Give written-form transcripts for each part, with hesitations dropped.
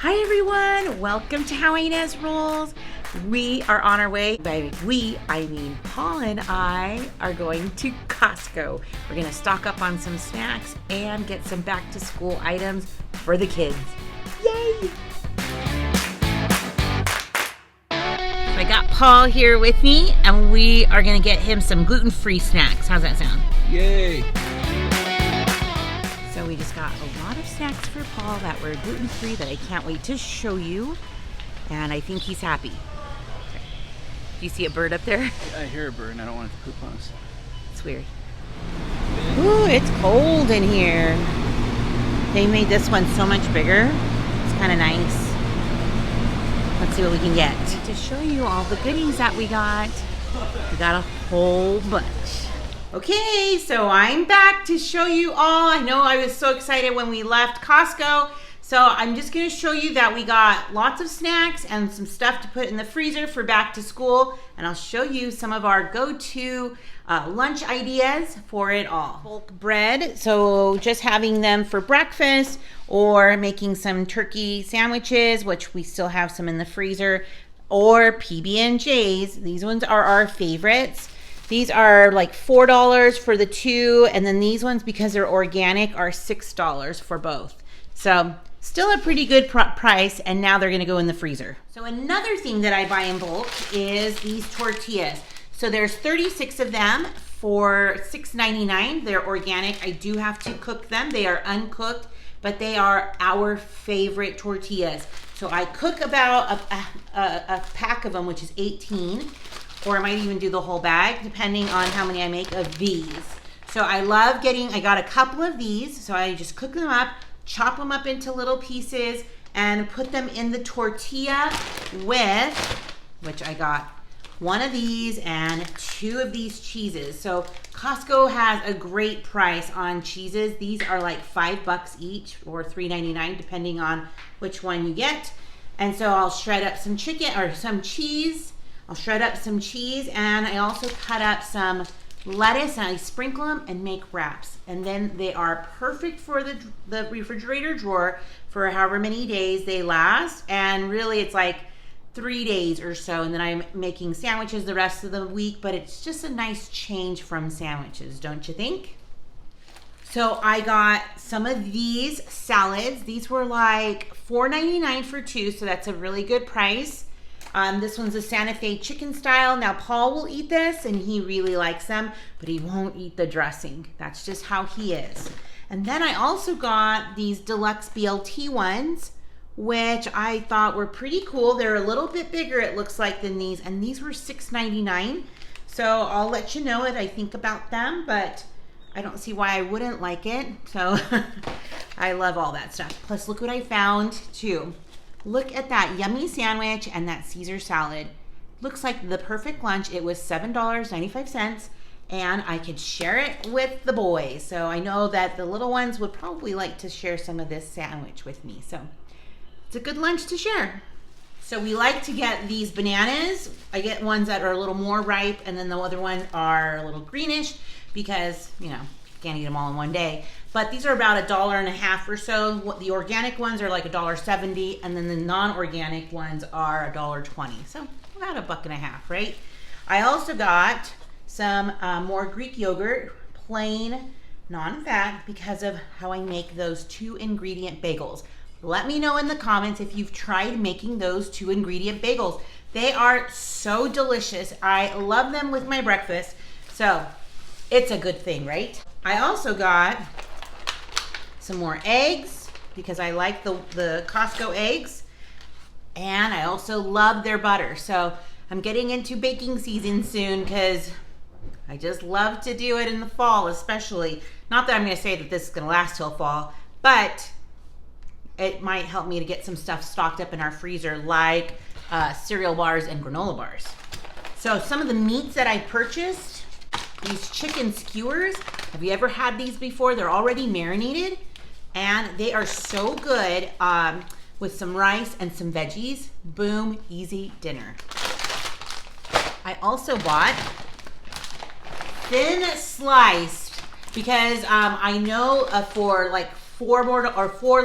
Hi everyone, welcome to How Ines Rolls. We are on our way. By we, I mean Paul and I are going to Costco. We're gonna stock up on some snacks and get some back to school items for the kids. Yay! I got Paul here with me and we are gonna get him some gluten-free snacks. How's that sound? Yay! So we just got a lot of snacks for Paul that were gluten-free that I can't wait to show you. And I think he's happy. Do you see a bird up there? I hear a bird and I don't want it to poop on us. It's weird. Ooh, it's cold in here. They made this one so much bigger. It's kind of nice. Let's see what we can get. To show you all the goodies that we got a whole bunch. Okay, so I'm back to show you all. I know I was so excited when we left Costco. So I'm just gonna show you that we got lots of snacks and some stuff to put in the freezer for back to school. And I'll show you some of our go-to lunch ideas for it all. Bulk bread, so just having them for breakfast or making some turkey sandwiches, which we still have some in the freezer, or PB&Js. These ones are our favorites. These are like $4 for the two, and then these ones, because they're organic, are $6 for both. So still a pretty good price, and now they're gonna go in the freezer. So another thing that I buy in bulk is these tortillas. So there's 36 of them for $6.99. They're organic. I do have to cook them. They are uncooked, but they are our favorite tortillas. So I cook about a pack of them, which is 18. Or I might even do the whole bag, depending on how many I make of these. So I love I got a couple of these, so I just cook them up, chop them up into little pieces, and put them in the tortilla with, which I got one of these and two of these cheeses. So Costco has a great price on cheeses. These are like $5 each or $3.99, depending on which one you get. And so I'll shred up some chicken or some cheese. I'll shred up some cheese, and I also cut up some lettuce and I sprinkle them and make wraps. And then they are perfect for the refrigerator drawer for however many days they last. And really it's like 3 days or so. And then I'm making sandwiches the rest of the week, but it's just a nice change from sandwiches, don't you think? So I got some of these salads. These were like $4.99 for two, so that's a really good price. This one's a Santa Fe chicken style. Now Paul will eat this and he really likes them, but he won't eat the dressing. That's just how he is. And then I also got these deluxe BLT ones, which I thought were pretty cool. They're a little bit bigger, it looks like, than these, and these were $6.99. So I'll let you know what I think about them, but I don't see why I wouldn't like it. So I love all that stuff. Plus, look what I found too. Look at that yummy sandwich and that Caesar salad. Looks like the perfect lunch. It was $7.95, and I could share it with the boys. So I know that the little ones would probably like to share some of this sandwich with me. So it's a good lunch to share. So we like to get these bananas. I get ones that are a little more ripe, and then the other ones are a little greenish because, you know, can't eat them all in one day. But these are about $1.50 or so. The organic ones are like $1.70, and then the non-organic ones are $1.20. So about $1.50, right? I also got some more Greek yogurt, plain, non-fat, because of how I make those 2-ingredient bagels. Let me know in the comments if you've tried making those 2-ingredient bagels. They are so delicious. I love them with my breakfast. So it's a good thing, right? I also got some more eggs because I like the Costco eggs, and I also love their butter. So I'm getting into baking season soon because I just love to do it in the fall, especially. Not that I'm going to say that this is going to last till fall, but it might help me to get some stuff stocked up in our freezer, like cereal bars and granola bars. So some of the meats that I purchased, these chicken skewers. Have you ever had these before? They're already marinated, and they are so good with some rice and some veggies. Boom, easy dinner. I also bought thin sliced because I know for like 4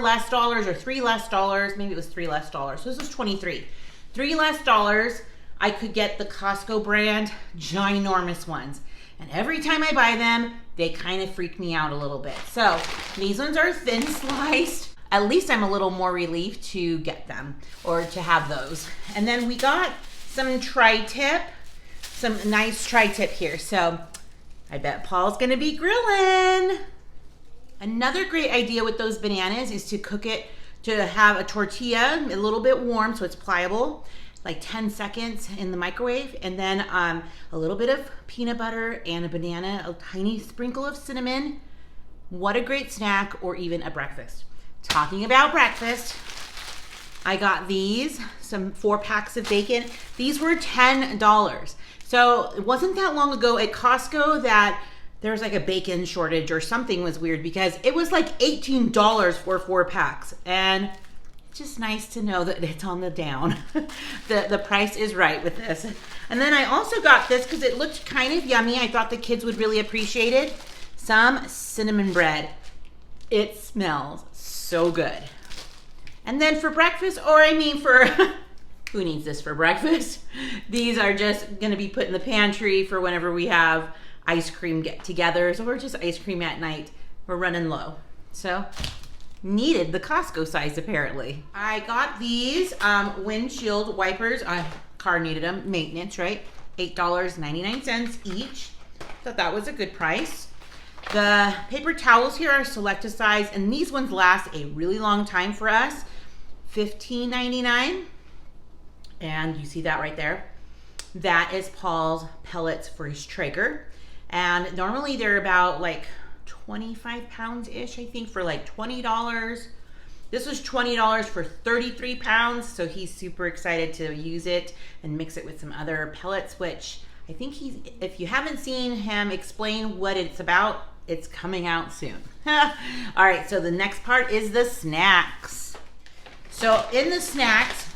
less dollars or $3 less dollars. Maybe it was $3 less dollars. So this was 23. $3 less dollars, I could get the Costco brand ginormous ones. And every time I buy them, they kind of freak me out a little bit. So these ones are thin sliced. At least I'm a little more relieved to get them or to have those. And then we got some tri-tip, some nice tri-tip here. So I bet Paul's gonna be grilling. Another great idea with those bananas is to cook it, to have a tortilla a little bit warm so it's pliable, like 10 seconds in the microwave, and then a little bit of peanut butter and a banana, a tiny sprinkle of cinnamon. What a great snack, or even a breakfast. Talking about breakfast, I got these, some 4 packs of bacon. These were $10. So it wasn't that long ago at Costco that there was like a bacon shortage or something was weird, because it was like $18 for 4 packs. And it's just nice to know that it's on the down. The price is right with this. And then I also got this because it looked kind of yummy. I thought the kids would really appreciate it. Some cinnamon bread. It smells so good. And then for breakfast, or I mean for, who needs this for breakfast? These are just gonna be put in the pantry for whenever we have ice cream get-togethers or just ice cream at night. We're running low. So, needed the Costco size apparently. I got these windshield wipers. Car needed them, maintenance, right? $8.99 each. Thought that was a good price. The paper towels here are selected size, and these ones last a really long time for us. $15.99, and you see that right there. That is Paul's pellets for his Traeger, and normally they're about like 25 pounds-ish, I think, for like $20. This was $20 for 33 pounds, so he's super excited to use it and mix it with some other pellets, which I think if you haven't seen him explain what it's about, it's coming out soon. All right, so the next part is the snacks. So in the snacks,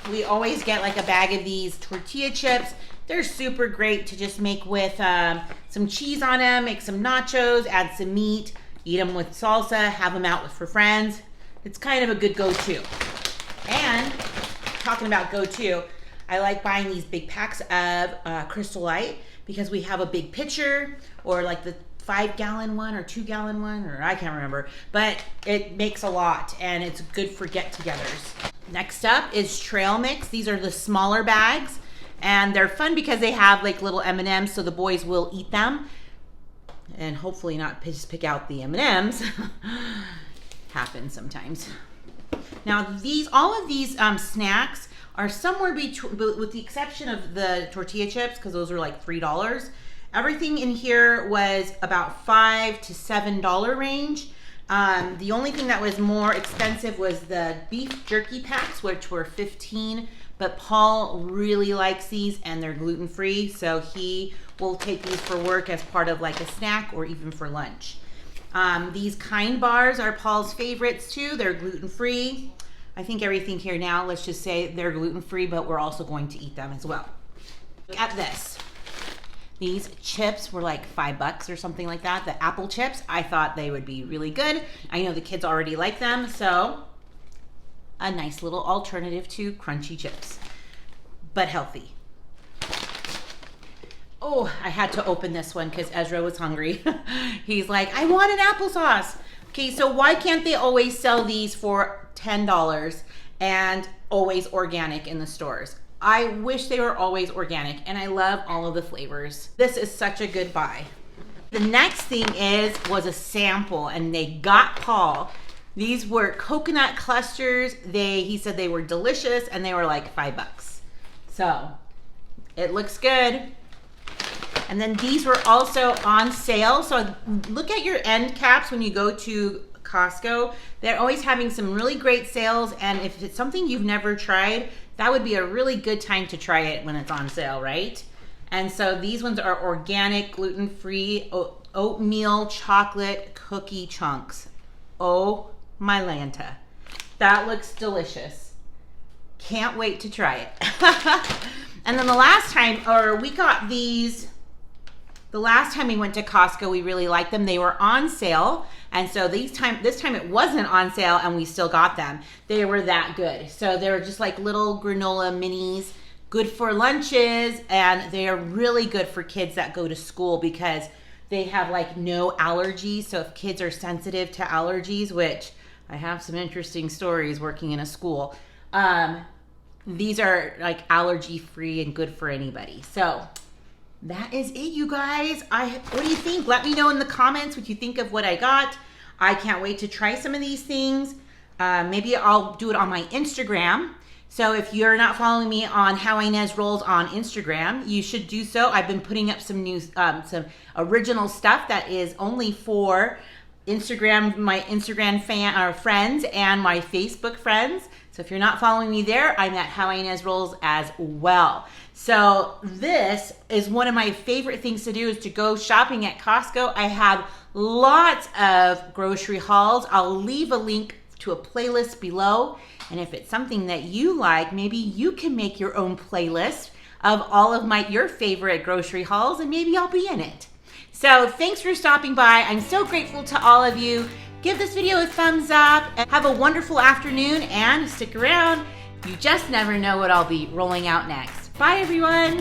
we always get like a bag of these tortilla chips. They're super great to just make with some cheese on them, make some nachos, add some meat, eat them with salsa, have them out for friends. It's kind of a good go-to. And talking about go-to, I like buying these big packs of Crystal Light because we have a big pitcher, or like the 5-gallon one or 2-gallon one, or I can't remember, but it makes a lot and it's good for get-togethers. Next up is trail mix. These are the smaller bags, and they're fun because they have like little M&Ms, so the boys will eat them and hopefully not just pick out the M&Ms. Happens sometimes. Now all of these snacks are somewhere between, with the exception of the tortilla chips, because those were like $3. Everything in here was about $5 to $7 range. The only thing that was more expensive was the beef jerky packs, which were $15. But Paul really likes these, and they're gluten-free, so he will take these for work as part of like a snack or even for lunch. These Kind bars are Paul's favorites too. They're gluten-free. I think everything here now, let's just say they're gluten-free, but we're also going to eat them as well. Look at this. These chips were like $5 or something like that. The apple chips, I thought they would be really good. I know the kids already like them, so a nice little alternative to crunchy chips, but healthy. Oh, I had to open this one because Ezra was hungry. He's like, I want an applesauce. Okay, so why can't they always sell these for $10 and always organic in the stores? I wish they were always organic, and I love all of the flavors. This is such a good buy. The next thing was a sample, and they got Paul. These were coconut clusters. He said they were delicious, and they were like $5. So it looks good. And then these were also on sale. So look at your end caps when you go to Costco. They're always having some really great sales, and if it's something you've never tried, that would be a really good time to try it when it's on sale, right? And so these ones are organic, gluten-free, oatmeal chocolate cookie chunks. Oh my Lanta. That looks delicious. Can't wait to try it. And then the last time, we got these The last time we went to Costco, we really liked them. They were on sale. And so this time it wasn't on sale and we still got them. They were that good. So they were just like little granola minis, good for lunches, and they are really good for kids that go to school because they have like no allergies. So if kids are sensitive to allergies, which I have some interesting stories working in a school, these are like allergy free and good for anybody. So that is it, you guys. What do you think? Let me know in the comments what you think of what I got. I can't wait to try some of these things. Maybe I'll do it on my Instagram. So if you're not following me on How Ines Rolls on Instagram, you should do so. I've been putting up some new, some original stuff that is only for Instagram, my Instagram fan or friends and my Facebook friends. So if you're not following me there, I'm at How Ines Rolls as well. So this is one of my favorite things to do is to go shopping at Costco. I have lots of grocery hauls. I'll leave a link to a playlist below. And if it's something that you like, maybe you can make your own playlist of all of your favorite grocery hauls, and maybe I'll be in it. So thanks for stopping by. I'm so grateful to all of you. Give this video a thumbs up and have a wonderful afternoon, and stick around. You just never know what I'll be rolling out next. Bye, everyone.